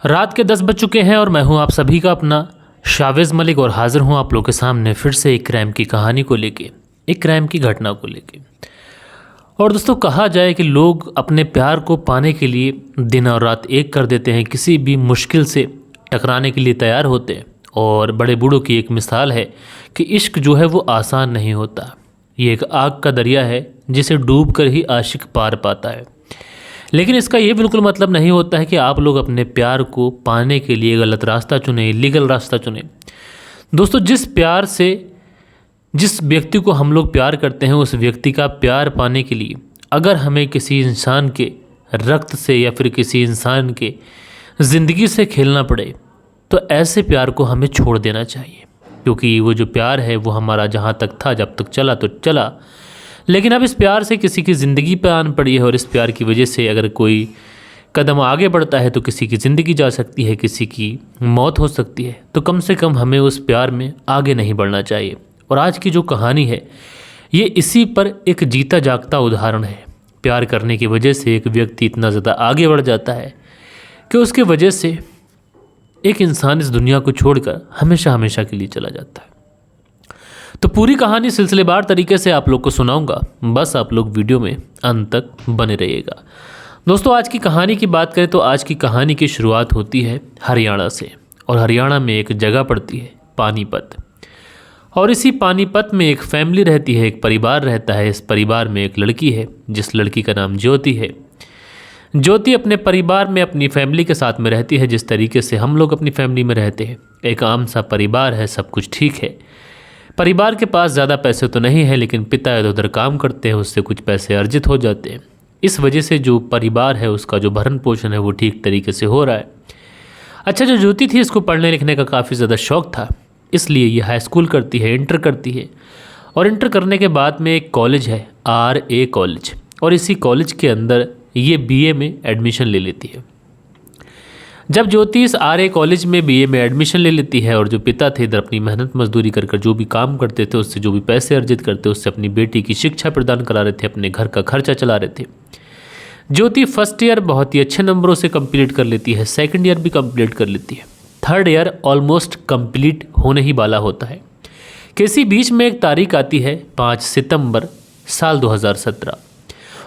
रात के 10 बज चुके हैं और मैं हूं आप सभी का अपना शावेज़ मलिक और हाजिर हूं आप लोगों के सामने फिर से एक क्राइम की कहानी को लेके, एक क्राइम की घटना को लेके। और दोस्तों, कहा जाए कि लोग अपने प्यार को पाने के लिए दिन और रात एक कर देते हैं, किसी भी मुश्किल से टकराने के लिए तैयार होते हैं। और बड़े बूढ़ों की एक मिसाल है कि इश्क जो है वो आसान नहीं होता, ये एक आग का दरिया है जिसे डूब कर ही आशिक पार पाता है। लेकिन इसका ये बिल्कुल मतलब नहीं होता है कि आप लोग अपने प्यार को पाने के लिए गलत रास्ता चुने, इलीगल रास्ता चुने। दोस्तों, जिस व्यक्ति को हम लोग प्यार करते हैं, उस व्यक्ति का प्यार पाने के लिए अगर हमें किसी इंसान के रक्त से या फिर किसी इंसान के ज़िंदगी से खेलना पड़े, तो ऐसे प्यार को हमें छोड़ देना चाहिए। क्योंकि वो जो प्यार है वो हमारा जहाँ तक था, जब तक चला तो चला, लेकिन अब इस प्यार से किसी की ज़िंदगी पर आन पड़ी है। और इस प्यार की वजह से अगर कोई कदम आगे बढ़ता है तो किसी की ज़िंदगी जा सकती है, किसी की मौत हो सकती है। तो कम से कम हमें उस प्यार में आगे नहीं बढ़ना चाहिए। और आज की जो कहानी है ये इसी पर एक जीता जागता उदाहरण है। प्यार करने की वजह से एक व्यक्ति इतना ज़्यादा आगे बढ़ जाता है कि उसके वजह से एक इंसान इस दुनिया को छोड़कर हमेशा हमेशा के लिए चला जाता है। तो पूरी कहानी सिलसिलेवार तरीके से आप लोग को सुनाऊंगा, बस आप लोग वीडियो में अंत तक बने रहिएगा। दोस्तों, आज की कहानी की बात करें तो आज की कहानी की शुरुआत होती है हरियाणा से। और हरियाणा में एक जगह पड़ती है पानीपत। और इसी पानीपत में एक फैमिली रहती है, एक परिवार रहता है। इस परिवार में एक लड़की है जिस लड़की का नाम ज्योति है। ज्योति अपने परिवार में अपनी फैमिली के साथ में रहती है, जिस तरीके से हम लोग अपनी फैमिली में रहते हैं। एक आम सा परिवार है, सब कुछ ठीक है। परिवार के पास ज़्यादा पैसे तो नहीं है, लेकिन पिता इधर उधर काम करते हैं, उससे कुछ पैसे अर्जित हो जाते हैं। इस वजह से जो परिवार है उसका जो भरण पोषण है वो ठीक तरीके से हो रहा है। अच्छा, जो ज्योति थी इसको पढ़ने लिखने का काफ़ी ज़्यादा शौक़ था, इसलिए ये हाई स्कूल करती है, इंटर करती है। और इंटर करने के बाद में एक कॉलेज है, RA कॉलेज, और इसी कॉलेज के अंदर ये BA में एडमिशन ले लेती है। जब ज्योति इस RA कॉलेज में BA में एडमिशन ले लेती है और जो पिता थे इधर अपनी मेहनत मजदूरी कर जो भी काम करते थे, उससे जो भी पैसे अर्जित करते उससे अपनी बेटी की शिक्षा प्रदान करा रहे थे, अपने घर का खर्चा चला रहे थे। ज्योति फर्स्ट ईयर बहुत ही अच्छे नंबरों से कंप्लीट कर लेती है, सेकंड ईयर भी कंप्लीट कर लेती है, थर्ड ईयर ऑलमोस्ट कंप्लीट होने ही वाला होता है कि इसी बीच में एक तारीख आती है 5 सितंबर साल 2017।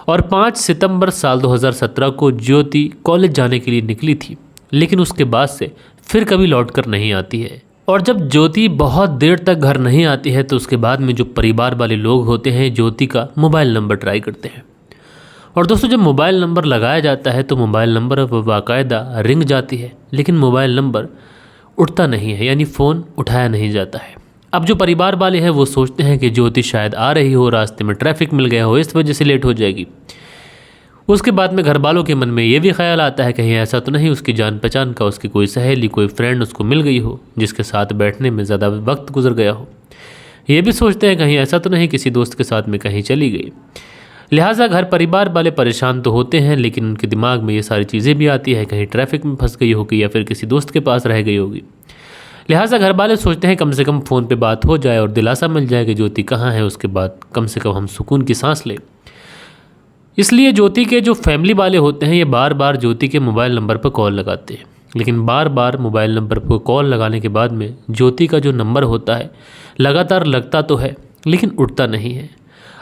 और 5 सितंबर साल 2017 को ज्योति कॉलेज जाने के लिए निकली थी, लेकिन उसके बाद से फिर कभी लौट कर नहीं आती है। और जब ज्योति बहुत देर तक घर नहीं आती है तो उसके बाद में जो परिवार वाले लोग होते हैं ज्योति का मोबाइल नंबर ट्राई करते हैं। और दोस्तों, जब मोबाइल नंबर लगाया जाता है तो मोबाइल नंबर अब बाकायदा रिंग जाती है, लेकिन मोबाइल नंबर उठता नहीं है, यानी फ़ोन उठाया नहीं जाता है। अब जो परिवार वाले हैं वो सोचते हैं कि ज्योति शायद आ रही हो, रास्ते में ट्रैफिक मिल गया हो, इस वजह से लेट हो जाएगी। उसके बाद में घर वालों के मन में ये भी ख्याल आता है कहीं ऐसा तो नहीं उसकी जान पहचान का, उसकी कोई सहेली, कोई फ्रेंड उसको मिल गई हो जिसके साथ बैठने में ज़्यादा वक्त गुजर गया हो। ये भी सोचते हैं कहीं ऐसा तो नहीं किसी दोस्त के साथ में कहीं चली गई। लिहाजा घर परिवार वाले परेशान तो होते हैं, लेकिन उनके दिमाग में ये सारी चीज़ें भी आती है कहीं ट्रैफिक में फंस गई होगी या फिर किसी दोस्त के पास रह गई होगी। लिहाजा घर वाले सोचते हैं कम से कम फ़ोन पे बात हो जाए और दिलासा मिल जाए कि ज्योति कहाँ है, उसके बाद कम से कम हम सुकून की सांस लें। इसलिए ज्योति के जो फैमिली वाले होते हैं ये बार बार ज्योति के मोबाइल नंबर पर कॉल लगाते हैं, लेकिन बार बार मोबाइल नंबर पर कॉल लगाने के बाद में ज्योति का जो नंबर होता है लगातार लगता तो है लेकिन उठता नहीं है।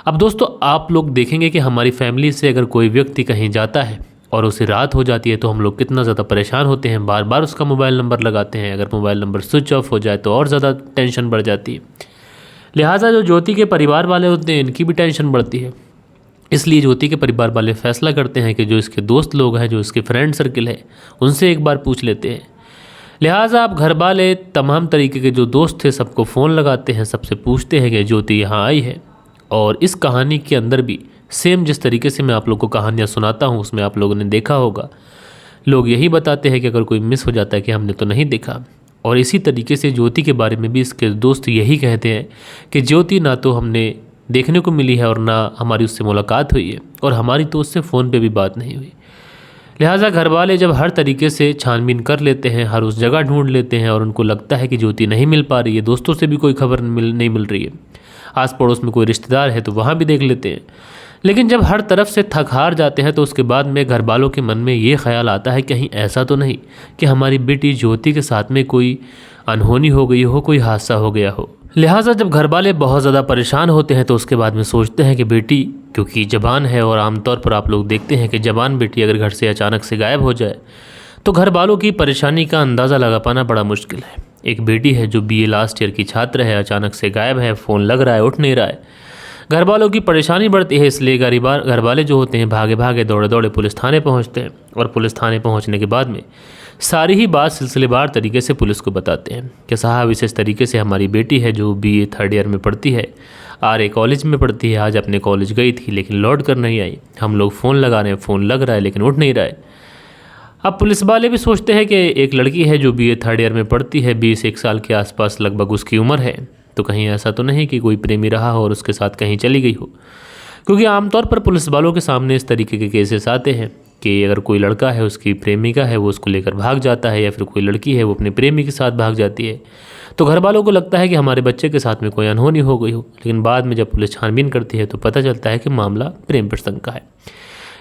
अब दोस्तों, आप लोग देखेंगे कि हमारी फैमिली से अगर कोई व्यक्ति कहीं जाता है और उसे रात हो जाती है तो हम लोग कितना ज़्यादा परेशान होते हैं, बार बार उसका मोबाइल नंबर लगाते हैं। अगर मोबाइल नंबर स्विच ऑफ हो जाए तो और ज़्यादा टेंशन बढ़ जाती है। लिहाजा जो ज्योति के परिवार वाले होते हैं इनकी भी टेंशन बढ़ती है। इसलिए ज्योति के परिवार वाले फैसला करते हैं कि जो इसके दोस्त लोग हैं, जो इसके फ्रेंड सर्किल है, उनसे एक बार पूछ लेते हैं। लिहाजा आप घर वाले तमाम तरीके के जो दोस्त थे सबको फ़ोन लगाते हैं, सबसे पूछते हैं कि ज्योति यहाँ आई है। और इस कहानी के अंदर भी सेम जिस तरीके से मैं आप लोगों को कहानियाँ सुनाता हूँ उसमें आप लोगों ने देखा होगा, लोग यही बताते हैं कि अगर कोई मिस हो जाता है कि हमने तो नहीं देखा। और इसी तरीके से ज्योति के बारे में भी इसके दोस्त यही कहते हैं कि ज्योति ना तो हमने देखने को मिली है और ना हमारी उससे मुलाकात हुई है, और हमारी तो उससे फ़ोन पे भी बात नहीं हुई। लिहाजा घर वाले जब हर तरीके से छानबीन कर लेते हैं, हर उस जगह ढूंढ लेते हैं और उनको लगता है कि ज्योति नहीं मिल पा रही है, दोस्तों से भी कोई खबर नहीं मिल रही है, आस पड़ोस में कोई रिश्तेदार है तो वहाँ भी देख लेते हैं। लेकिन जब हर तरफ से थक हार जाते हैं तो उसके बाद में घर वालों के मन में ये ख्याल आता है कहीं ऐसा तो नहीं कि हमारी बेटी ज्योति के साथ में कोई अनहोनी हो गई हो, कोई हादसा हो गया हो। लिहाजा जब घर वाले बहुत ज़्यादा परेशान होते हैं तो उसके बाद में सोचते हैं कि बेटी क्योंकि जवान है, और आमतौर पर आप लोग देखते हैं कि जवान बेटी अगर घर से अचानक से गायब हो जाए तो घर वालों की परेशानी का अंदाज़ा लगा पाना बड़ा मुश्किल है। एक बेटी है जो BA लास्ट ईयर की छात्र है, अचानक से गायब है, फ़ोन लग रहा है, उठ नहीं रहा है। घर वालों की परेशानी बढ़ती है, इसलिए घर वाले जो होते हैं भागे भागे दौड़े दौड़े पुलिस थाने पहुंचते हैं, और पुलिस थाने पहुंचने के बाद में सारी ही बात सिलसिलेवार तरीके से पुलिस को बताते हैं कि साहब इस तरीके से हमारी बेटी है जो BA 3rd ईयर में पढ़ती है, RA कॉलेज में पढ़ती है, आज अपने कॉलेज गई थी लेकिन लौट कर नहीं आई। हम लोग फ़ोन लगा रहे हैं, फ़ोन लग रहा है लेकिन उठ नहीं रहा है। अब पुलिस वाले भी सोचते हैं कि एक लड़की है जो BA 3rd ईयर में पढ़ती है, 21 साल के आसपास लगभग उसकी उम्र है, तो कहीं ऐसा तो नहीं कि कोई प्रेमी रहा हो और उसके साथ कहीं चली गई हो। क्योंकि आमतौर पर पुलिस वालों के सामने इस तरीके के केसेस आते हैं कि अगर कोई लड़का है, उसकी प्रेमिका है, वो उसको लेकर भाग जाता है, या फिर कोई लड़की है वो अपने प्रेमी के साथ भाग जाती है, तो घर वालों को लगता है कि हमारे बच्चे के साथ में कोई अनहोनी हो गई हो। लेकिन बाद में जब पुलिस छानबीन करती है तो पता चलता है कि मामला प्रेम प्रसंग का है।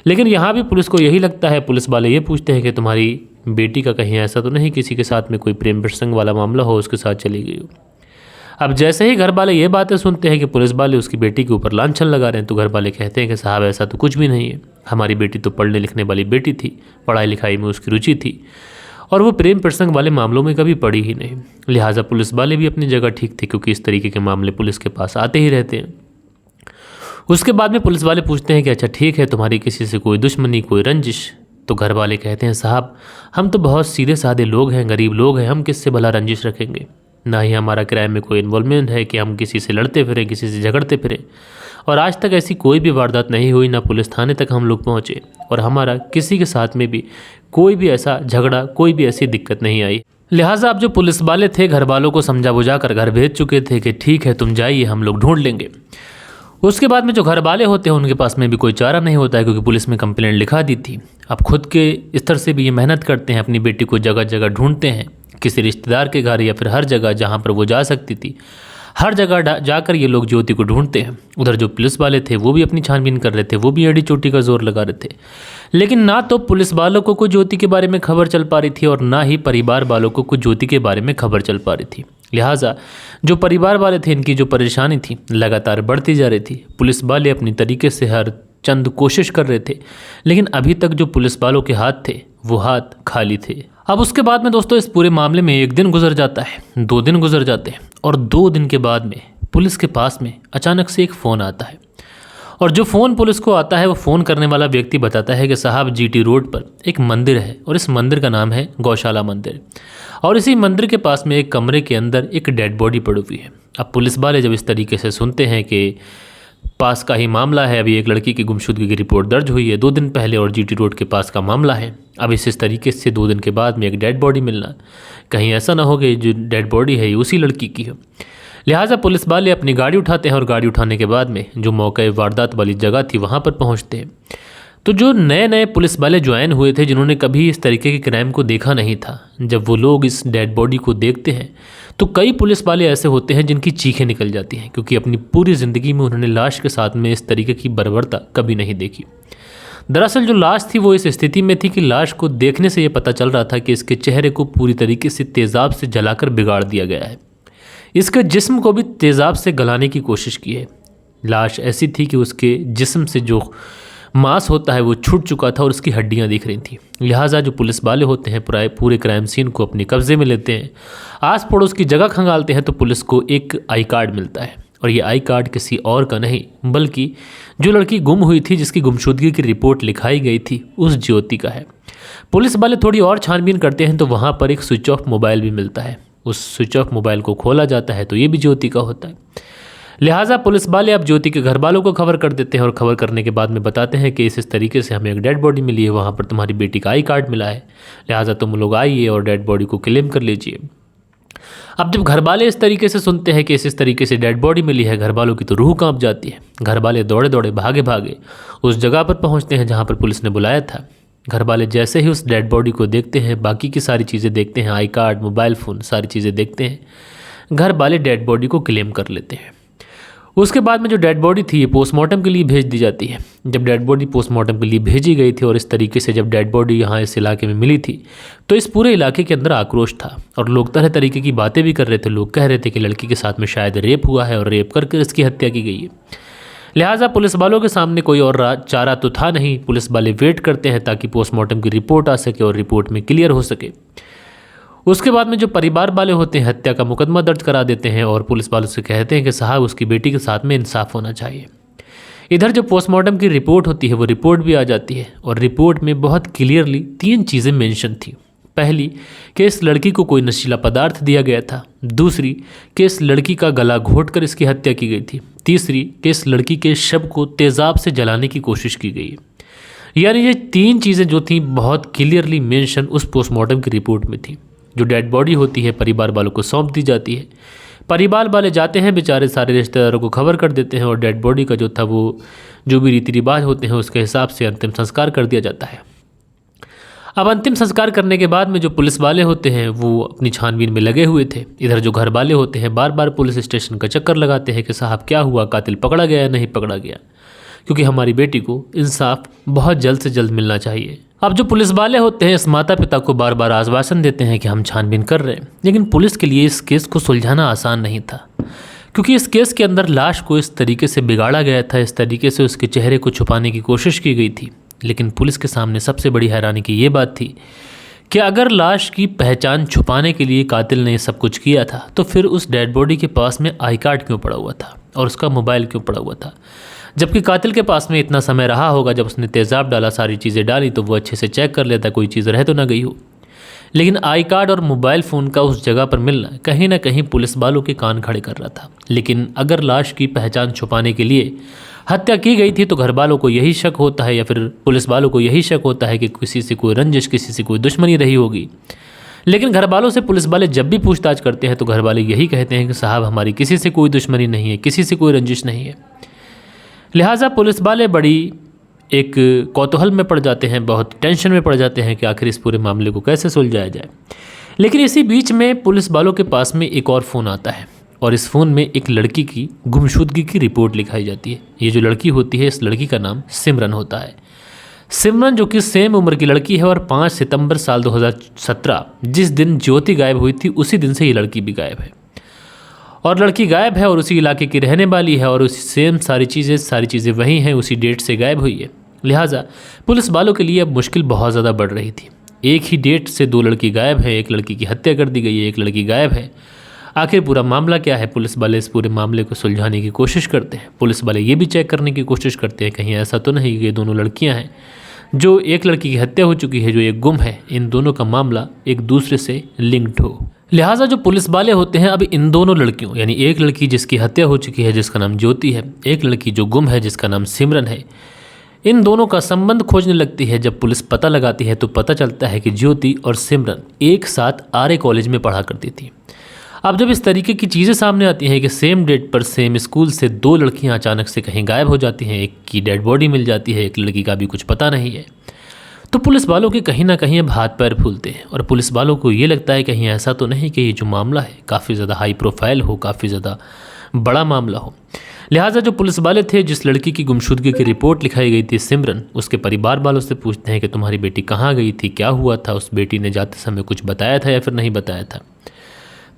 लेकिन यहाँ भी पुलिस को यही लगता है, पुलिस वाले ये पूछते हैं कि तुम्हारी बेटी का कहीं ऐसा तो नहीं किसी के साथ में कोई प्रेम प्रसंग वाला मामला हो, उसके साथ चली गई हो। अब जैसे ही घर वाले ये बातें सुनते हैं कि पुलिस वाले उसकी बेटी के ऊपर लांछन लगा रहे हैं, तो घर वाले कहते हैं कि साहब ऐसा तो कुछ भी नहीं है, हमारी बेटी तो पढ़ने लिखने वाली बेटी थी, पढ़ाई लिखाई में उसकी रुचि थी, और वो प्रेम प्रसंग वाले मामलों में कभी पड़ी ही नहीं। लिहाजा पुलिस वाले भी अपनी जगह ठीक थे, क्योंकि इस तरीके के मामले पुलिस के पास आते ही रहते हैं। उसके बाद में पुलिस वाले पूछते हैं कि अच्छा ठीक है, तुम्हारी किसी से कोई दुश्मनी, कोई रंजिश? तो घर वाले कहते हैं साहब हम तो बहुत सीधे साधे लोग हैं, गरीब लोग हैं, हम किससे भला रंजिश रखेंगे, ना ही हमारा क्राइम में कोई इन्वॉल्वमेंट है कि हम किसी से लड़ते फिरें, किसी से झगड़ते फिरें, और आज तक ऐसी कोई भी वारदात नहीं हुई, ना पुलिस थाने तक हम लोग पहुँचे, और हमारा किसी के साथ में भी कोई भी ऐसा झगड़ा, कोई भी ऐसी दिक्कत नहीं आई। लिहाजा अब जो पुलिस वाले थे घर वालों को समझा बुझा कर घर भेज चुके थे कि ठीक है तुम जाइए, हम लोग ढूंढ लेंगे। उसके बाद में जो घर वाले होते हैं उनके पास में भी कोई चारा नहीं होता है, क्योंकि पुलिस में कंप्लेंट लिखा दी थी। अब खुद के स्तर से भी ये मेहनत करते हैं, अपनी बेटी को जगह जगह ढूंढते हैं, किसी रिश्तेदार के घर या फिर हर जगह जहाँ पर वो जा सकती थी, हर जगह जाकर ये लोग ज्योति को ढूंढते हैं। उधर जो पुलिस वाले थे वो भी अपनी छानबीन कर रहे थे, वो भी एड़ी चोटी का जोर लगा रहे थे, लेकिन ना तो पुलिस वालों को कुछ ज्योति के बारे में खबर चल पा रही थी, और ना ही परिवार वालों को कुछ ज्योति के बारे में खबर चल पा रही थी। लिहाजा जो परिवार वाले थे, इनकी जो परेशानी थी लगातार बढ़ती जा रही थी। पुलिस वाले अपनी तरीके से हर चंद कोशिश कर रहे थे, लेकिन अभी तक जो पुलिस वालों के हाथ थे वो हाथ खाली थे। अब उसके बाद में दोस्तों इस पूरे मामले में 1 दिन गुजर जाता है, 2 दिन गुजर जाते हैं, और 2 दिन के बाद में पुलिस के पास में अचानक से एक फ़ोन आता है। और जो फ़ोन पुलिस को आता है वो फ़ोन करने वाला व्यक्ति बताता है कि साहब GT रोड पर एक मंदिर है, और इस मंदिर का नाम है गौशाला मंदिर, और इसी मंदिर के पास में एक कमरे के अंदर एक डेड बॉडी पड़ी हुई है। अब पुलिस वाले जब इस तरीके से सुनते हैं कि पास का ही मामला है, अभी एक लड़की की गुमशुदगी की रिपोर्ट दर्ज हुई है 2 दिन पहले, और GT रोड के पास का मामला है, अब इस तरीके से 2 दिन के बाद में एक डेड बॉडी मिलना, कहीं ऐसा ना हो कि जो डेड बॉडी है ये उसी लड़की की हो। लिहाजा पुलिस वाले अपनी गाड़ी उठाते हैं, और गाड़ी उठाने के बाद में जो मौके वारदात वाली जगह थी वहाँ पर पहुँचते हैं। तो जो नए नए पुलिस वाले ज्वाइन हुए थे, जिन्होंने कभी इस तरीके के क्राइम को देखा नहीं था, जब वो लोग इस डेड बॉडी को देखते हैं तो कई पुलिस वाले ऐसे होते हैं जिनकी चीखें निकल जाती हैं, क्योंकि अपनी पूरी ज़िंदगी में उन्होंने लाश के साथ में इस तरीके की बर्बरता कभी नहीं देखी। दरअसल जो लाश थी वो इस स्थिति में थी कि लाश को देखने से ये पता चल रहा था कि इसके चेहरे को पूरी तरीके से तेज़ाब से जलाकर बिगाड़ दिया गया है, इसके जिस्म को भी तेज़ाब से गलाने की कोशिश की है। लाश ऐसी थी कि उसके जिस्म से जो मांस होता है वो छूट चुका था और उसकी हड्डियां दिख रही थी। लिहाजा जो पुलिस वाले होते हैं पूरे क्राइम सीन को अपने कब्जे में लेते हैं, आस पड़ोस की जगह खंगालते हैं, तो पुलिस को एक आई कार्ड मिलता है, और ये आई कार्ड किसी और का नहीं बल्कि जो लड़की गुम हुई थी, जिसकी गुमशुदगी की रिपोर्ट लिखाई गई थी, उस ज्योति का है। पुलिस वाले थोड़ी और छानबीन करते हैं तो वहाँ पर एक स्विच ऑफ मोबाइल भी मिलता है। उस स्विच ऑफ मोबाइल को खोला जाता है तो ये भी ज्योति का होता है। लिहाजा पुलिस वाले अब ज्योति के घर वालों को खबर कर देते हैं, और खबर करने के बाद में बताते हैं कि इस तरीके से हमें एक डेड बॉडी मिली है, वहाँ पर तुम्हारी बेटी का आई कार्ड मिला है, लिहाजा तुम लोग आइए और डेड बॉडी को क्लेम कर लीजिए। अब जब घर वाले इस तरीके से सुनते हैं कि इस तरीके से डेड बॉडी मिली है, घर वालों की तो रूह कांप जाती है। घर वाले दौड़े दौड़े भागे भागे उस जगह पर पहुँचते हैं जहाँ पर पुलिस ने बुलाया था। घर वाले जैसे ही उस डेड बॉडी को देखते हैं, बाकी की सारी चीज़ें देखते हैं, आई कार्ड, मोबाइल फ़ोन, सारी चीज़ें देखते हैं, घर वाले डेड बॉडी को क्लेम कर लेते हैं। उसके बाद में जो डेड बॉडी थी ये पोस्टमार्टम के लिए भेज दी जाती है। जब डेड बॉडी पोस्टमार्टम के लिए भेजी गई थी और इस तरीके से जब डेड बॉडी यहाँ इस इलाके में मिली थी तो इस पूरे इलाके के अंदर आक्रोश था और लोग तरह तरीके की बातें भी कर रहे थे। लोग कह रहे थे कि लड़की के साथ में शायद रेप हुआ है और रेप करके इसकी हत्या की गई है। लिहाजा पुलिस वालों के सामने कोई और चारा तो था नहीं। पुलिस वाले वेट करते हैं ताकि पोस्टमार्टम की रिपोर्ट आ सके और रिपोर्ट में क्लियर हो सके। उसके बाद में जो परिवार वाले होते हैं हत्या का मुकदमा दर्ज करा देते हैं और पुलिस वालों से कहते हैं कि साहब उसकी बेटी के साथ में इंसाफ होना चाहिए। इधर जो पोस्टमार्टम की रिपोर्ट होती है वो रिपोर्ट भी आ जाती है और रिपोर्ट में बहुत क्लियरली 3 चीज़ें मेंशन थी। पहली कि इस लड़की को कोई नशीला पदार्थ दिया गया था। दूसरी कि इस लड़की का गला घोंटकर इसकी हत्या की गई थी। तीसरी कि इस लड़की के शव को तेज़ाब से जलाने की कोशिश की गई। यानी ये 3 चीज़ें जो थी बहुत क्लियरली मेंशन उस पोस्टमार्टम की रिपोर्ट में थी। जो डेड बॉडी होती है परिवार वालों को सौंप दी जाती है। परिवार वाले जाते हैं बेचारे सारे रिश्तेदारों को खबर कर देते हैं और डेड बॉडी का जो था वो जो भी रीति रिवाज होते हैं उसके हिसाब से अंतिम संस्कार कर दिया जाता है। अब अंतिम संस्कार करने के बाद में जो पुलिस वाले होते हैं वो अपनी छानबीन में लगे हुए थे। इधर जो घर वाले होते हैं बार बार पुलिस स्टेशन का चक्कर लगाते हैं कि साहब क्या हुआ, कातिल पकड़ा गया या नहीं पकड़ा गया, क्योंकि हमारी बेटी को इंसाफ बहुत जल्द से जल्द मिलना चाहिए। अब जो पुलिस वाले होते हैं इस माता पिता को बार बार आश्वासन देते हैं कि हम छानबीन कर रहे हैं, लेकिन पुलिस के लिए इस केस को सुलझाना आसान नहीं था, क्योंकि इस केस के अंदर लाश को इस तरीके से बिगाड़ा गया था, इस तरीके से उसके चेहरे को छुपाने की कोशिश की गई थी। लेकिन पुलिस के सामने सबसे बड़ी हैरानी की ये बात थी कि अगर लाश की पहचान छुपाने के लिए कातिल ने सब कुछ किया था तो फिर उस डेड बॉडी के पास में आई कार्ड क्यों पड़ा हुआ था और उसका मोबाइल क्यों पड़ा हुआ था, जबकि कातिल के पास में इतना समय रहा होगा। जब उसने तेज़ाब डाला, सारी चीज़ें डाली, तो वो अच्छे से चेक कर लेता कोई चीज़ रह तो ना गई हो। लेकिन आई कार्ड और मोबाइल फ़ोन का उस जगह पर मिलना कहीं ना कहीं पुलिस वालों के कान खड़े कर रहा था। लेकिन अगर लाश की पहचान छुपाने के लिए हत्या की गई थी तो घर वालों को यही शक होता है या फिर पुलिस वालों को यही शक होता है कि किसी से कोई रंजिश, किसी से कोई दुश्मनी रही होगी। लेकिन घर वालों से पुलिस वाले जब भी पूछताछ करते हैं तो घर वाले यही कहते हैं कि साहब हमारी किसी से कोई दुश्मनी नहीं है, किसी से कोई रंजिश नहीं है। लिहाजा पुलिस वाले बड़ी एक कौतूहल में पड़ जाते हैं, बहुत टेंशन में पड़ जाते हैं कि आखिर इस पूरे मामले को कैसे सुलझाया जाए। लेकिन इसी बीच में पुलिस वालों के पास में एक और फ़ोन आता है और इस फ़ोन में एक लड़की की गुमशुदगी की रिपोर्ट लिखाई जाती है। ये जो लड़की होती है इस लड़की का नाम सिमरन होता है। सिमरन जो कि सेम उम्र की लड़की है और 5 सितंबर साल 2017 जिस दिन ज्योति गायब हुई थी उसी दिन से ये लड़की भी गायब है। और लड़की गायब है और उसी इलाके की रहने वाली है और उसी सेम सारी चीज़ें वही हैं, उसी डेट से गायब हुई है। लिहाजा पुलिस वालों के लिए अब मुश्किल बहुत ज़्यादा बढ़ रही थी। एक ही डेट से 2 लड़की गायब है, एक लड़की की हत्या कर दी गई है, एक लड़की गायब है। आखिर पूरा मामला क्या है? पुलिस वाले इस पूरे मामले को सुलझाने की कोशिश करते हैं। पुलिस वाले ये भी चेक करने की कोशिश करते हैं कहीं ऐसा तो नहीं कि ये दोनों लड़कियां हैं, जो एक लड़की की हत्या हो चुकी है, जो एक गुम है, इन दोनों का मामला एक दूसरे से लिंक्ड हो। लिहाजा जो पुलिस वाले होते हैं अब इन दोनों लड़कियों यानी एक लड़की जिसकी हत्या हो चुकी है जिसका नाम ज्योति है, एक लड़की जो गुम है जिसका नाम सिमरन है, इन दोनों का संबंध खोजने लगती है। जब पुलिस पता लगाती है तो पता चलता है कि ज्योति और सिमरन एक साथ आर्य कॉलेज में पढ़ा करती थी। अब जब इस तरीके की चीज़ें सामने आती हैं कि सेम डेट पर सेम स्कूल से 2 लड़कियां अचानक से कहीं गायब हो जाती हैं, एक की डेड बॉडी मिल जाती है, एक लड़की का भी कुछ पता नहीं है, तो पुलिस वालों के कहीं ना कहीं अब हाथ पैर फूलते हैं और पुलिस वालों को ये लगता है कहीं ऐसा तो नहीं कि ये जो मामला है काफ़ी ज़्यादा हाई प्रोफाइल हो, काफ़ी ज़्यादा बड़ा मामला हो। लिहाजा जो पुलिस वाले थे, जिस लड़की की गुमशुदगी की रिपोर्ट लिखाई गई थी सिमरन, उसके परिवार वालों से पूछते हैं कि तुम्हारी बेटी कहाँ गई थी, क्या हुआ था, उस बेटी ने जाते समय कुछ बताया था या फिर नहीं बताया था।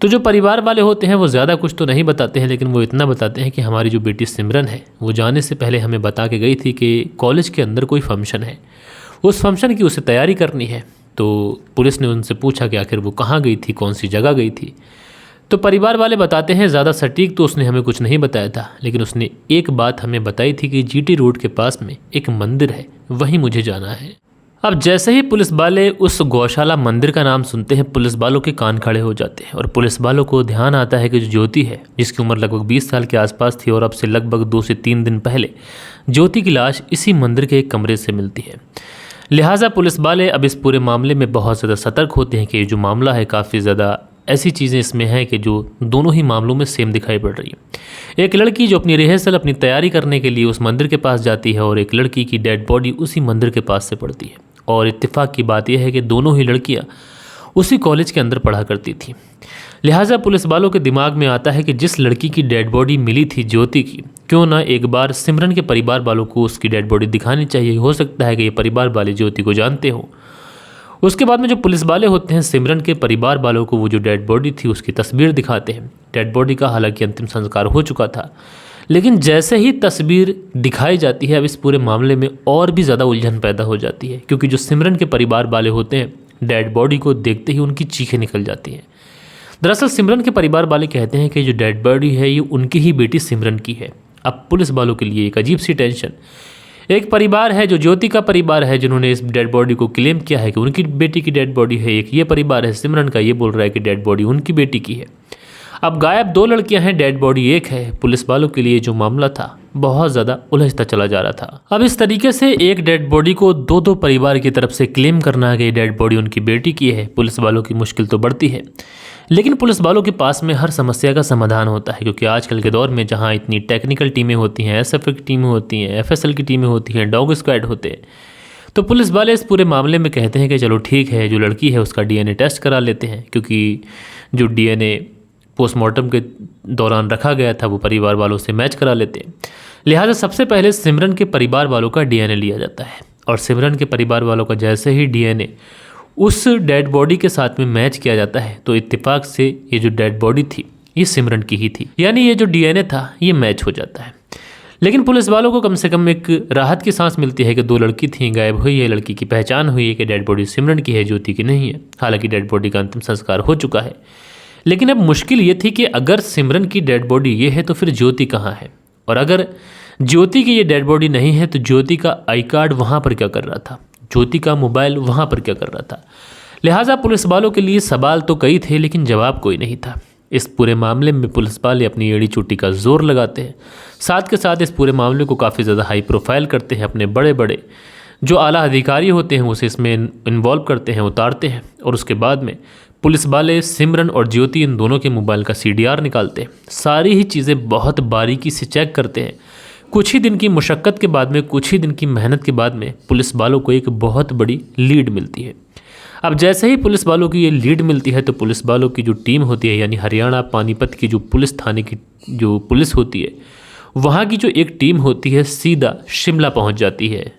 तो जो परिवार वाले होते हैं वो ज़्यादा कुछ तो नहीं बताते हैं, लेकिन वो इतना बताते हैं कि हमारी जो बेटी सिमरन है वो जाने से पहले हमें बता के गई थी कि कॉलेज के अंदर कोई फंक्शन है, उस फंक्शन की उसे तैयारी करनी है। तो पुलिस ने उनसे पूछा कि आखिर वो कहाँ गई थी, कौन सी जगह गई थी। तो परिवार वाले बताते हैं ज़्यादा सटीक तो उसने हमें कुछ नहीं बताया था, लेकिन उसने एक बात हमें बताई थी कि जीटी रोड के पास में एक मंदिर है, वहीं मुझे जाना है। अब जैसे ही पुलिस वाले उस गौशाला मंदिर का नाम सुनते हैं पुलिस वालों के कान खड़े हो जाते हैं और पुलिस वालों को ध्यान आता है कि जो ज्योति है, जिसकी उम्र लगभग 20 साल के आसपास थी और अब से लगभग 2 से 3 दिन पहले ज्योति की लाश इसी मंदिर के एक कमरे से मिलती है। लिहाजा पुलिस वाले अब इस पूरे मामले में बहुत ज़्यादा सतर्क होते हैं कि ये जो मामला है काफ़ी ज़्यादा ऐसी चीज़ें इसमें हैं कि जो दोनों ही मामलों में सेम दिखाई पड़ रही है। एक लड़की जो अपनी रिहर्सल, अपनी तैयारी करने के लिए उस मंदिर के पास जाती है और एक लड़की की डेड बॉडी उसी मंदिर के पास से पड़ती है। और इत्तेफाक की बात यह है कि दोनों ही लड़कियां उसी कॉलेज के अंदर पढ़ा करती थी। लिहाजा पुलिस वालों के दिमाग में आता है कि जिस लड़की की डेड बॉडी मिली थी ज्योति की, क्यों ना एक बार सिमरन के परिवार वालों को उसकी डेड बॉडी दिखानी चाहिए। हो सकता है कि ये परिवार वाले ज्योति को जानते हो। उसके बाद में जो पुलिस वाले होते हैं सिमरन के परिवार वालों को वो जो डेड बॉडी थी उसकी तस्वीर दिखाते हैं। डेड बॉडी का हालांकि अंतिम संस्कार हो चुका था, लेकिन जैसे ही तस्वीर दिखाई जाती है अब इस पूरे मामले में और भी ज़्यादा उलझन पैदा हो जाती है, क्योंकि जो सिमरन के परिवार वाले होते हैं डेड बॉडी को देखते ही उनकी चीखें निकल जाती हैं। दरअसल सिमरन के परिवार वाले कहते हैं कि जो डेड बॉडी है ये उनकी ही बेटी सिमरन की है। अब पुलिस वालों के लिए एक अजीब सी टेंशन। एक परिवार है जो ज्योति का परिवार है, जिन्होंने इस डेड बॉडी को क्लेम किया है कि उनकी बेटी की डेड बॉडी है। एक ये परिवार है सिमरन का, ये बोल रहा है कि डेड बॉडी उनकी बेटी की है। अब गायब 2 लड़कियां हैं, डेड बॉडी एक है। पुलिस वालों के लिए जो मामला था बहुत ज़्यादा उलझता चला जा रहा था। अब इस तरीके से एक डेड बॉडी को 2 परिवार की तरफ से क्लेम करना कि डेड बॉडी उनकी बेटी की है, पुलिस वालों की मुश्किल तो बढ़ती है। लेकिन पुलिस वालों के पास में हर समस्या का समाधान होता है, क्योंकि आजकल के दौर में जहाँ इतनी टेक्निकल टीमें होती हैं, एसएफएफ की टीमें होती हैं, एफएसएल की टीमें होती हैं, डॉग स्क्वाड होते हैं, तो पुलिस वाले इस पूरे मामले में कहते हैं कि चलो ठीक है, जो लड़की है उसका डीएनए टेस्ट करा लेते हैं, क्योंकि जो डीएनए पोस्टमार्टम के दौरान रखा गया था वो परिवार वालों से मैच करा लेते हैं। लिहाजा सबसे पहले सिमरन के परिवार वालों का डीएनए लिया जाता है, और सिमरन के परिवार वालों का जैसे ही डीएनए उस डेड बॉडी के साथ में मैच किया जाता है तो इत्तेफाक से ये जो डेड बॉडी थी ये सिमरन की ही थी, यानी ये जो डीएनए था ये मैच हो जाता है। लेकिन पुलिस वालों को कम से कम एक राहत की सांस मिलती है कि 2 लड़की थी गायब हुई है, लड़की की पहचान हुई है कि डेड बॉडी सिमरन की है, ज्योति की नहीं है। हालांकि डेड बॉडी का अंतिम संस्कार हो चुका है, लेकिन अब मुश्किल ये थी कि अगर सिमरन की डेड बॉडी ये है तो फिर ज्योति कहाँ है, और अगर ज्योति की ये डेड बॉडी नहीं है तो ज्योति का आई कार्ड वहाँ पर क्या कर रहा था, ज्योति का मोबाइल वहाँ पर क्या कर रहा था। लिहाजा पुलिस वालों के लिए सवाल तो कई थे, लेकिन जवाब कोई नहीं था। इस पूरे मामले में पुलिस वाले अपनी एड़ी चोटी का जोर लगाते हैं, साथ के साथ इस पूरे मामले को काफ़ी ज़्यादा हाई प्रोफाइल करते हैं। अपने बड़े बड़े जो आला अधिकारी होते हैं उसे इसमें इन्वॉल्व करते हैं, उतारते हैं, और उसके बाद में पुलिस वाले सिमरन और ज्योति इन दोनों के मोबाइल का CDR निकालते हैं। सारी ही चीज़ें बहुत बारीकी से चेक करते हैं। कुछ ही दिन की मुशक्क़त के बाद में, कुछ ही दिन की मेहनत के बाद में पुलिस वालों को एक बहुत बड़ी लीड मिलती है। अब जैसे ही पुलिस वालों की ये लीड मिलती है तो पुलिस वालों की जो टीम होती है, यानी हरियाणा पानीपत की जो पुलिस थाने की जो पुलिस होती है, वहाँ की जो एक टीम होती है सीधा शिमला पहुँच जाती है।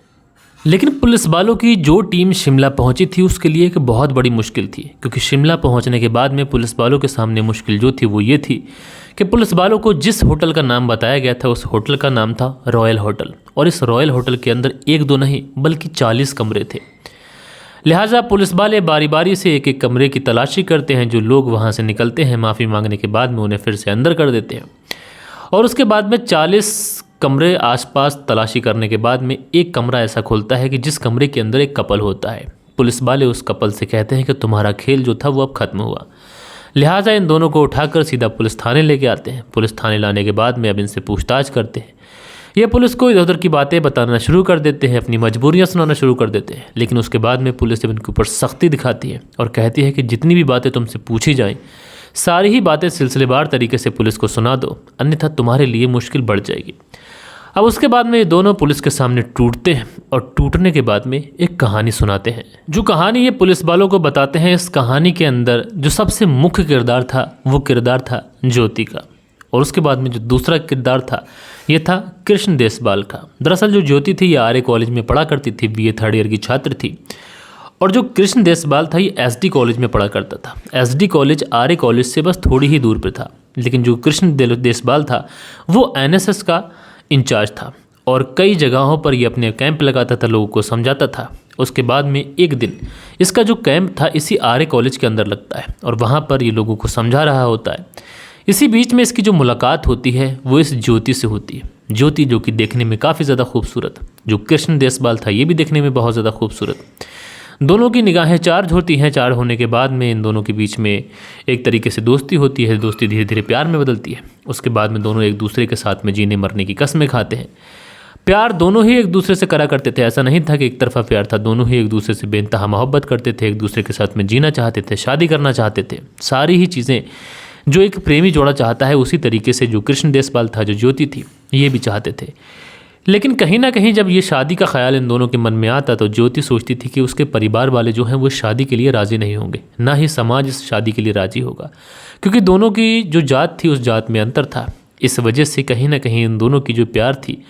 लेकिन पुलिस वालों की जो टीम शिमला पहुंची थी उसके लिए एक बहुत बड़ी मुश्किल थी, क्योंकि शिमला पहुंचने के बाद में पुलिस वालों के सामने मुश्किल जो थी वो ये थी कि पुलिस वालों को जिस होटल का नाम बताया गया था उस होटल का नाम था रॉयल होटल, और इस रॉयल होटल के अंदर 1-2 नहीं बल्कि 40 कमरे थे। लिहाजा पुलिस वाले बारी बारी से एक एक कमरे की तलाशी करते हैं। जो लोग वहाँ से निकलते हैं माफ़ी मांगने के बाद में उन्हें फिर से अंदर कर देते हैं, और उसके बाद में 40 कमरे आसपास तलाशी करने के बाद में एक कमरा ऐसा खुलता है कि जिस कमरे के अंदर एक कपल होता है। पुलिस वाले उस कपल से कहते हैं कि तुम्हारा खेल जो था वो अब ख़त्म हुआ। लिहाजा इन दोनों को उठाकर सीधा पुलिस थाने लेके आते हैं। पुलिस थाने लाने के बाद में अब इनसे पूछताछ करते हैं। ये पुलिस को इधर उधर की बातें बताना शुरू कर देते हैं, अपनी मजबूरियाँ सुनाना शुरू कर देते हैं। लेकिन उसके बाद में पुलिस जब इनके ऊपर सख्ती दिखाती है और कहती है कि जितनी भी बातें तुमसे पूछी जाएँ सारी ही बातें सिलसिलेवार तरीके से पुलिस को सुना दो, अन्यथा तुम्हारे लिए मुश्किल बढ़ जाएगी। अब उसके बाद में ये दोनों पुलिस के सामने टूटते हैं, और टूटने के बाद में एक कहानी सुनाते हैं। जो कहानी ये पुलिस वालों को बताते हैं, इस कहानी के अंदर जो सबसे मुख्य किरदार था वो किरदार था ज्योति का, और उसके बाद में जो दूसरा किरदार था ये था कृष्ण देशपाल का। दरअसल जो ज्योति थी ये आर्य कॉलेज में पढ़ा करती थी, BA 3rd ईयर की छात्र थी, और जो कृष्ण देशपाल था ये SD कॉलेज में पढ़ा करता था। SD कॉलेज आर्य कॉलेज से बस थोड़ी ही दूर पर था, लेकिन जो कृष्ण देशपाल था वो NSS का इंचार्ज था, और कई जगहों पर ये अपने कैंप लगाता था, लोगों को समझाता था। उसके बाद में एक दिन इसका जो कैंप था इसी आर्य कॉलेज के अंदर लगता है, और वहाँ पर ये लोगों को समझा रहा होता है। इसी बीच में इसकी जो मुलाकात होती है वो इस ज्योति से होती है। ज्योति जो कि देखने में काफ़ी ज़्यादा खूबसूरत, जो कृष्ण देशपाल था ये भी देखने में बहुत ज़्यादा खूबसूरत। दोनों की निगाहें चार्ज होती हैं। चार्ज होने के बाद में इन दोनों के बीच में एक तरीके से दोस्ती होती है। दोस्ती धीरे धीरे प्यार में बदलती है। उसके बाद में दोनों एक दूसरे के साथ में जीने मरने की कस्में खाते हैं। प्यार दोनों ही एक दूसरे से करा करते थे, ऐसा नहीं था कि एक तरफा प्यार था। दोनों ही एक दूसरे से बेइंतहा मोहब्बत करते थे, एक दूसरे के साथ में जीना चाहते थे, शादी करना चाहते थे। सारी ही चीज़ें जो एक प्रेमी जोड़ा चाहता है उसी तरीके से जो कृष्ण देशपाल था, जो ज्योति थी, ये भी चाहते थे। लेकिन कहीं ना कहीं जब ये शादी का ख्याल इन दोनों के मन में आता तो ज्योति सोचती थी कि उसके परिवार वाले जो हैं वो शादी के लिए राज़ी नहीं होंगे, ना ही समाज इस शादी के लिए राज़ी होगा, क्योंकि दोनों की जो जात थी उस जात में अंतर था। इस वजह से कहीं ना कहीं इन दोनों की जो प्यार थी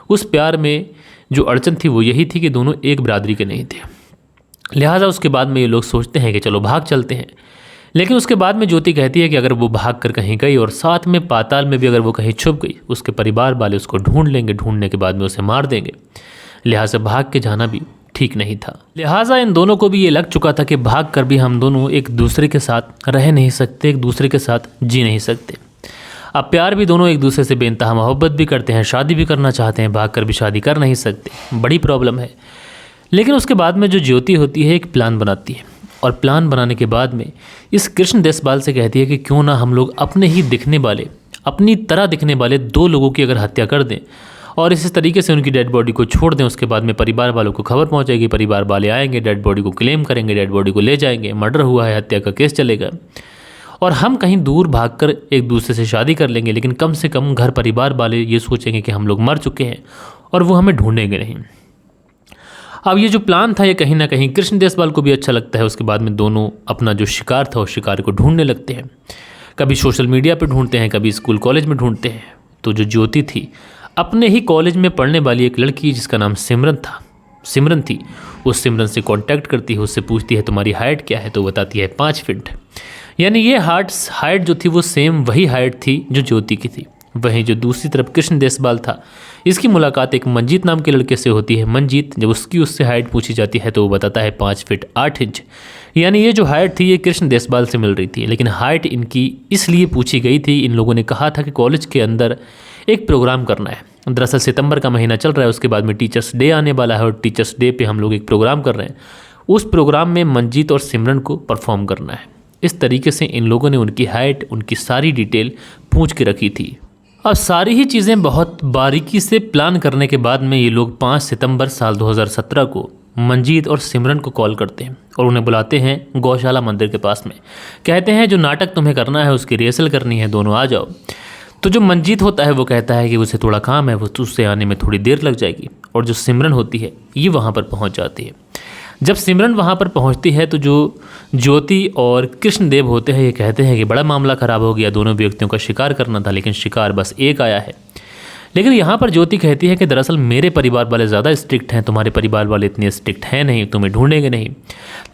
उस प्यार में जो अड़चन थी वो यही थी कि दोनों एक बिरादरी के नहीं थे। लिहाजा उसके बाद में ये लोग सोचते हैं कि चलो भाग चलते हैं। लेकिन उसके बाद में ज्योति कहती है कि अगर वो भाग कर कहीं गई और साथ में पाताल में भी अगर वो कहीं छुप गई, उसके परिवार वाले उसको ढूंढ लेंगे, ढूंढने के बाद में उसे मार देंगे। लिहाजा भाग के जाना भी ठीक नहीं था। लिहाजा इन दोनों को भी ये लग चुका था कि भाग कर भी हम दोनों एक दूसरे के साथ रह नहीं सकते, एक दूसरे के साथ जी नहीं सकते। अब प्यार भी दोनों एक दूसरे से बेइंतहा मोहब्बत भी करते हैं, शादी भी करना चाहते हैं, भाग कर भी शादी कर नहीं सकते, बड़ी प्रॉब्लम है। लेकिन उसके बाद में जो ज्योति होती है एक प्लान बनाती है, और प्लान बनाने के बाद में इस कृष्ण देशपाल से कहती है कि क्यों ना हम लोग अपने ही दिखने वाले, अपनी तरह दिखने वाले 2 लोगों की अगर हत्या कर दें और इस तरीके से उनकी डेड बॉडी को छोड़ दें। उसके बाद में परिवार वालों को खबर पहुंचेगी, परिवार वाले आएंगे, डेड बॉडी को क्लेम करेंगे, डेड बॉडी को ले जाएंगे, मर्डर हुआ है, हत्या का केस चलेगा, और हम कहीं दूर भागकर एक दूसरे से शादी कर लेंगे। लेकिन कम से कम घर परिवार वाले ये सोचेंगे कि हम लोग मर चुके हैं और वो हमें ढूंढेंगे नहीं। अब ये जो प्लान था ये कहीं ना कहीं कृष्ण देशपाल को भी अच्छा लगता है। उसके बाद में दोनों अपना जो शिकार था उस शिकार को ढूंढने लगते हैं। कभी सोशल मीडिया पे ढूंढते हैं, कभी स्कूल कॉलेज में ढूंढते हैं। तो जो ज्योति थी अपने ही कॉलेज में पढ़ने वाली एक लड़की जिसका नाम सिमरन थी, उस सिमरन से कांटेक्ट करती है, उससे पूछती है तुम्हारी हाइट क्या है, तो बताती है 5 फीट। यानी ये हाइट जो थी वो सेम वही हाइट थी जो ज्योति की थी। वहीं जो दूसरी तरफ कृष्ण देशपाल था, इसकी मुलाकात एक मंजीत नाम के लड़के से होती है। मंजीत जब उससे हाइट पूछी जाती है तो वो बताता है 5 फीट 8 इंच। यानी ये जो हाइट थी ये कृष्ण देशपाल से मिल रही थी, लेकिन हाइट इनकी इसलिए पूछी गई थी, इन लोगों ने कहा था कि कॉलेज के अंदर एक प्रोग्राम करना है। दरअसल सितंबर का महीना चल रहा है, उसके बाद में टीचर्स डे आने वाला है और टीचर्स डे पे हम लोग एक प्रोग्राम कर रहे हैं। उस प्रोग्राम में मंजीत और सिमरन को परफॉर्म करना है। इस तरीके से इन लोगों ने उनकी हाइट, उनकी सारी डिटेल पूछ के रखी थी। अब सारी ही चीज़ें बहुत बारीकी से प्लान करने के बाद में ये लोग 5 सितंबर साल 2017 को मंजीत और सिमरन को कॉल करते हैं और उन्हें बुलाते हैं गौशाला मंदिर के पास में। कहते हैं जो नाटक तुम्हें करना है उसकी रिहर्सल करनी है, दोनों आ जाओ। तो जो मंजीत होता है वो कहता है कि उसे थोड़ा काम है, वो उससे आने में थोड़ी देर लग जाएगी। और जो सिमरन होती है ये वहाँ पर पहुँच जाती है। जब सिमरन वहाँ पर पहुँचती है तो जो ज्योति और कृष्णदेव होते हैं ये कहते हैं कि बड़ा मामला ख़राब हो गया, दोनों व्यक्तियों का शिकार करना था लेकिन शिकार बस एक आया है। लेकिन यहाँ पर ज्योति कहती है कि दरअसल मेरे परिवार वाले ज़्यादा स्ट्रिक्ट हैं, तुम्हारे परिवार वाले इतने स्ट्रिक्ट हैं नहीं, तुम्हें ढूंढेंगे नहीं।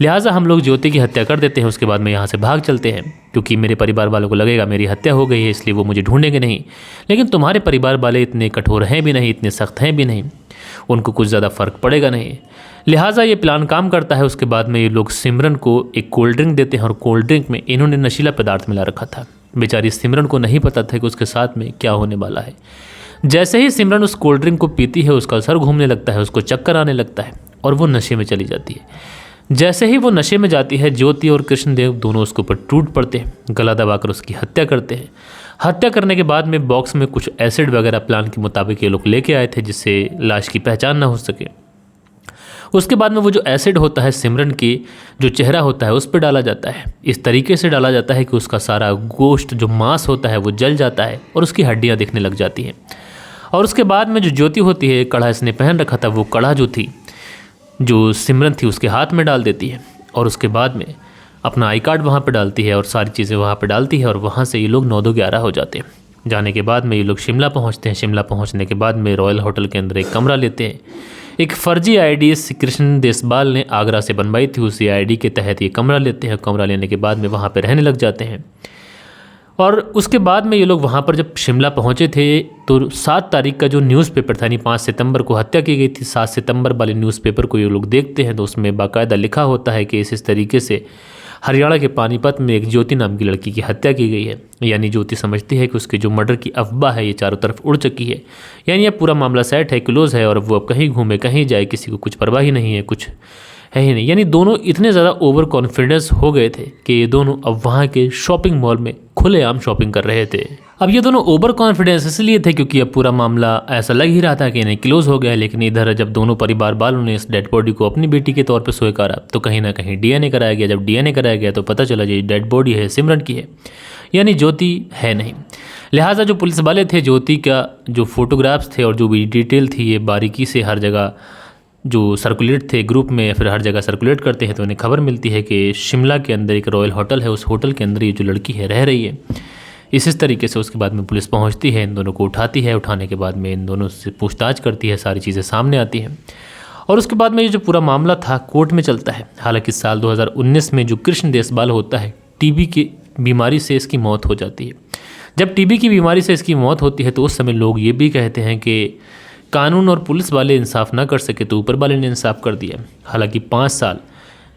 लिहाजा हम लोग ज्योति की हत्या कर देते हैं, उसके बाद में यहाँ से भाग चलते हैं, क्योंकि मेरे परिवार वालों को लगेगा मेरी हत्या हो गई है इसलिए वो मुझे ढूंढेंगे नहीं। लेकिन तुम्हारे परिवार वाले इतने कठोर हैं भी नहीं, इतने सख्त हैं भी नहीं, उनको कुछ ज़्यादा फ़र्क पड़ेगा नहीं। लिहाजा ये प्लान काम करता है। उसके बाद में ये लोग सिमरन को एक कोल्ड ड्रिंक देते हैं और कोल्ड ड्रिंक में इन्होंने नशीला पदार्थ मिला रखा था। बेचारी सिमरन को नहीं पता था कि उसके साथ में क्या होने वाला है। जैसे ही सिमरन उस कोल्ड ड्रिंक को पीती है उसका सर घूमने लगता है, उसको चक्कर आने लगता है और वो नशे में चली जाती है। जैसे ही वो नशे में जाती है ज्योति और कृष्णदेव दोनों उसके ऊपर टूट पड़ते हैं, गला दबाकर उसकी हत्या करते हैं। हत्या करने के बाद में बॉक्स में कुछ एसिड वगैरह प्लान के मुताबिक ये लोग लेके आए थे जिससे लाश की पहचान ना हो सके। उसके बाद में वो जो एसिड होता है सिमरन की जो चेहरा होता है उस पर डाला जाता है। इस तरीके से डाला जाता है कि उसका सारा गोश्त जो मांस होता है वो जल जाता है और उसकी हड्डियाँ दिखने लग जाती हैं। और उसके बाद में जो ज्योति होती है, कड़ा इसने पहन रखा था, वो कड़ा जो थी जो सिमरन थी उसके हाथ में डाल देती है और उसके बाद में अपना आई कार्ड वहाँ पर डालती है और सारी चीज़ें वहाँ पर डालती है और वहाँ से ये लोग 9-11 हो जाते हैं। जाने के बाद में ये लोग शिमला पहुँचते हैं। शिमला पहुँचने के बाद में रॉयल होटल के अंदर एक कमरा लेते हैं। एक फ़र्जी आईडी कृष्ण देशपाल ने आगरा से बनवाई थी, उसी आईडी के तहत ये कमरा लेते हैं। कमरा लेने के बाद में वहाँ पर रहने लग जाते हैं। और उसके बाद में ये लोग वहाँ पर जब शिमला पहुँचे थे तो 7 तारीख का जो न्यूज़पेपर था, यानी 5 सितंबर को हत्या की गई थी, 7 सितंबर वाले न्यूज़पेपर को ये लोग देखते हैं तो उसमें बाकायदा लिखा होता है कि इस तरीके से हरियाणा के पानीपत में एक ज्योति नाम की लड़की की हत्या की गई है। यानी ज्योति समझती है कि उसके जो मर्डर की अफवाह है ये चारों तरफ उड़ चुकी है, यानी अब पूरा मामला सेट है, क्लोज है और वो अब कहीं घूमे कहीं जाए किसी को कुछ परवाह ही नहीं है, कुछ है ही नहीं। यानी दोनों इतने ज़्यादा ओवर कॉन्फिडेंस हो गए थे कि ये दोनों अब वहाँ के शॉपिंग मॉल में खुलेआम शॉपिंग कर रहे थे। अब ये दोनों ओवर कॉन्फिडेंस इसलिए थे क्योंकि अब पूरा मामला ऐसा लग ही रहा था कि इन्हें क्लोज हो गया है। लेकिन इधर जब दोनों परिवार वालों ने इस डेड बॉडी को अपनी बेटी के तौर पर स्वीकारा तो कहीं ना कहीं डीएनए कराया गया। जब डीएनए कराया गया तो पता चला ये डेड बॉडी है सिमरन की है, यानी ज्योति है नहीं। लिहाजा जो पुलिस वाले थे, ज्योति का जो फोटोग्राफ्स थे और जो भी डिटेल थी, ये बारीकी से हर जगह जो सर्कुलेट थे ग्रुप में या फिर हर जगह सर्कुलेट करते हैं, तो उन्हें खबर मिलती है कि शिमला के अंदर एक रॉयल होटल है, उस होटल के अंदर ये जो लड़की है रह रही है। इस तरीके से उसके बाद में पुलिस पहुंचती है, इन दोनों को उठाती है, उठाने के बाद में इन दोनों से पूछताछ करती है, सारी चीज़ें सामने आती हैं और उसके बाद में ये जो पूरा मामला था कोर्ट में चलता है। हालांकि साल 2019 में जो कृष्ण देशपाल होता है, टीबी की बीमारी से इसकी मौत हो जाती है। जब टीबी की बीमारी से इसकी मौत होती है तो उस समय लोग ये भी कहते हैं कि कानून और पुलिस वाले इंसाफ ना कर सके तो ऊपर वाले ने इंसाफ कर दिया। हालांकि 5 साल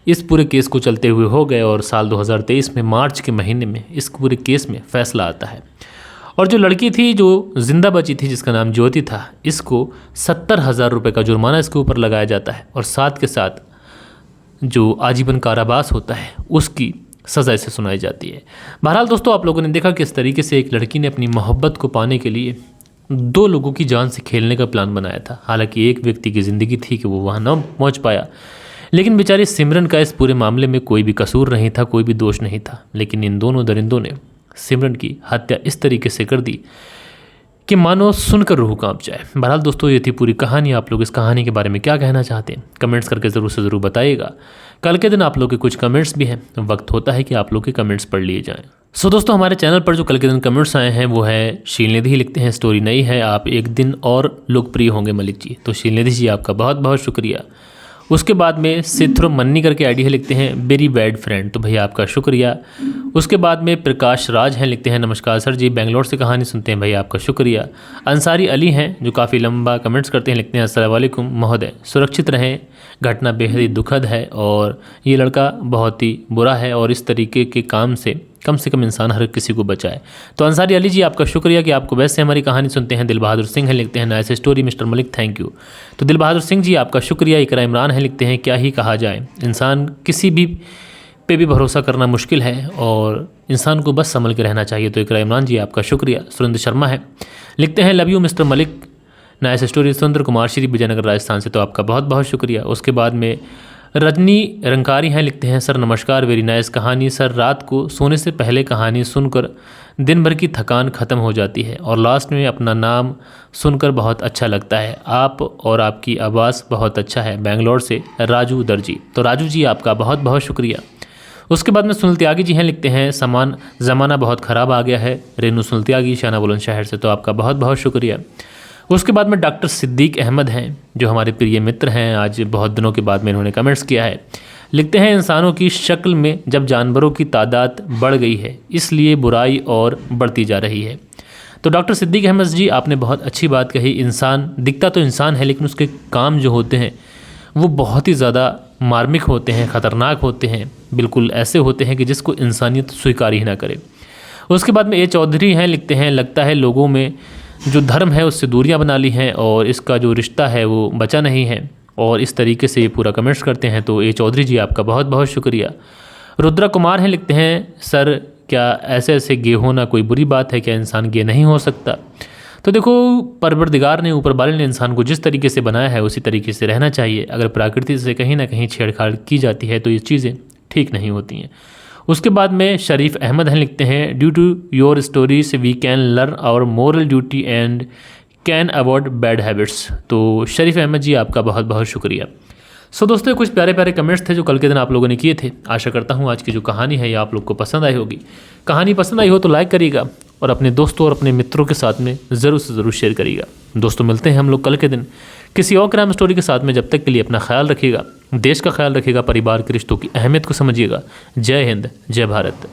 इस पूरे केस को चलते हुए हो गए और साल 2023 में मार्च के महीने में इस पूरे केस में फैसला आता है और जो लड़की थी जो जिंदा बची थी, जिसका नाम ज्योति था, इसको 70,000 रुपये का जुर्माना इसके ऊपर लगाया जाता है और साथ के साथ जो आजीवन कारावास होता है उसकी सज़ा इसे सुनाई जाती है। बहरहाल दोस्तों, आप लोगों ने देखा किस तरीके से एक लड़की ने अपनी मोहब्बत को पाने के लिए 2 लोगों की जान से खेलने का प्लान बनाया था। हालांकि एक व्यक्ति की ज़िंदगी थी कि वो वहाँ न पहुँच पाया, लेकिन बेचारी सिमरन का इस पूरे मामले में कोई भी कसूर नहीं था, कोई भी दोष नहीं था। लेकिन इन दोनों दरिंदों ने सिमरन की हत्या इस तरीके से कर दी कि मानो सुनकर रूह कांप जाए। बहरहाल दोस्तों, ये थी पूरी कहानी। आप लोग इस कहानी के बारे में क्या कहना चाहते हैं कमेंट्स करके ज़रूर से ज़रूर बताइएगा। कल के दिन आप लोग के कुछ कमेंट्स भी हैं, वक्त होता है कि आप लोग के कमेंट्स पढ़ लिए जाएं। सो दोस्तों, हमारे चैनल पर जो कल के दिन कमेंट्स आए हैं वो है शीलनिधि लिखते हैं, स्टोरी नई है, आप एक दिन और लोकप्रिय होंगे मलिक जी। तो शीलनिधि जी, आपका बहुत बहुत शुक्रिया। उसके बाद में सिथ्रो मन्नी करके आईडी है, लिखते हैं वेरी बैड फ्रेंड, तो भैया आपका शुक्रिया। उसके बाद में प्रकाश राज हैं, लिखते हैं नमस्कार सर जी, बेंगलोर से कहानी सुनते हैं, भैया आपका शुक्रिया। अंसारी अली हैं जो काफ़ी लंबा कमेंट्स करते हैं, लिखते हैं अस्सलाम वालेकुम महोदय, सुरक्षित रहें, घटना बेहद ही दुखद है और ये लड़का बहुत ही बुरा है और इस तरीके के काम से कम इंसान हर किसी को बचाए। तो अंसारी अली जी, आपका शुक्रिया कि आपको वैसे हमारी कहानी सुनते हैं। दिल बहादुर सिंह है, लिखते हैं nice story mister Malik, thank you. तो दिल बहादुर सिंह जी, आपका शुक्रिया। इकरा इमरान है, लिखते हैं क्या ही कहा जाए, इंसान किसी भी पे भी भरोसा करना मुश्किल है और इंसान को बस संभल के रहना चाहिए। तो इकरा इमरान जी, आपका शुक्रिया। सुरेंद्र शर्मा है, लिखते हैं love you mister Malik, nice story. Surendra Kumar Shri Vijaynagar Rajasthan से, तो आपका बहुत बहुत शुक्रिया। उसके बाद में रजनी रंकारी हैं, लिखते हैं सर नमस्कार, वेरी नाइस कहानी सर, रात को सोने से पहले कहानी सुनकर दिन भर की थकान ख़त्म हो जाती है और लास्ट में अपना नाम सुनकर बहुत अच्छा लगता है, आप और आपकी आवाज़ बहुत अच्छा है, बेंगलोर से राजू दर्जी। तो राजू जी, आपका बहुत बहुत शुक्रिया। उसके बाद में सुनील त्यागी जी हैं, लिखते हैं समान ज़माना बहुत ख़राब आ गया है, रेनू सुनील त्यागी शाना बुलंदशहर से, तो आपका बहुत बहुत शुक्रिया। उसके बाद में डॉक्टर सिद्दीक अहमद हैं जो हमारे प्रिय मित्र हैं, आज बहुत दिनों के बाद में इन्होंने कमेंट्स किया है, लिखते हैं इंसानों की शक्ल में जब जानवरों की तादाद बढ़ गई है इसलिए बुराई और बढ़ती जा रही है। तो डॉक्टर सिद्दीक अहमद जी, आपने बहुत अच्छी बात कही। इंसान दिखता तो इंसान है लेकिन उसके काम जो होते हैं वो बहुत ही ज़्यादा मार्मिक होते हैं, ख़तरनाक होते हैं, बिल्कुल ऐसे होते हैं कि जिसको इंसानियत स्वीकार ही ना करे। उसके बाद में ए चौधरी हैं, लिखते हैं लगता है लोगों में जो धर्म है उससे दूरियां बना ली हैं और इसका जो रिश्ता है वो बचा नहीं है और इस तरीके से ये पूरा कमेंट्स करते हैं। तो ए चौधरी जी, आपका बहुत बहुत शुक्रिया। रुद्रा कुमार हैं, लिखते हैं सर क्या ऐसे ऐसे गे होना कोई बुरी बात है, क्या इंसान गे नहीं हो सकता? तो देखो, परवरदिगार ने, ऊपर वाले ने इंसान को जिस तरीके से बनाया है उसी तरीके से रहना चाहिए। अगर प्रकृति से कहीं ना कहीं छेड़छाड़ की जाती है तो ये चीज़ें ठीक नहीं होती हैं। उसके बाद में शरीफ अहमद हैं, लिखते हैं due to your stories we can learn our moral duty and can avoid bad habits. तो शरीफ अहमद जी, आपका बहुत बहुत शुक्रिया। सो दोस्तों, कुछ प्यारे प्यारे कमेंट्स थे जो कल के दिन आप लोगों ने किए थे। आशा करता हूँ आज की जो कहानी है ये आप लोग को पसंद आई होगी। कहानी पसंद आई हो तो लाइक करिएगा और अपने दोस्तों और अपने मित्रों के साथ में ज़रूर से ज़रूर शेयर करिएगा। दोस्तों, मिलते हैं हम लोग कल के दिन किसी और क्राइम स्टोरी के साथ में। जब तक के लिए अपना ख्याल रखिएगा, देश का ख्याल रखिएगा, परिवार के रिश्तों की अहमियत को समझिएगा। जय हिंद, जय भारत।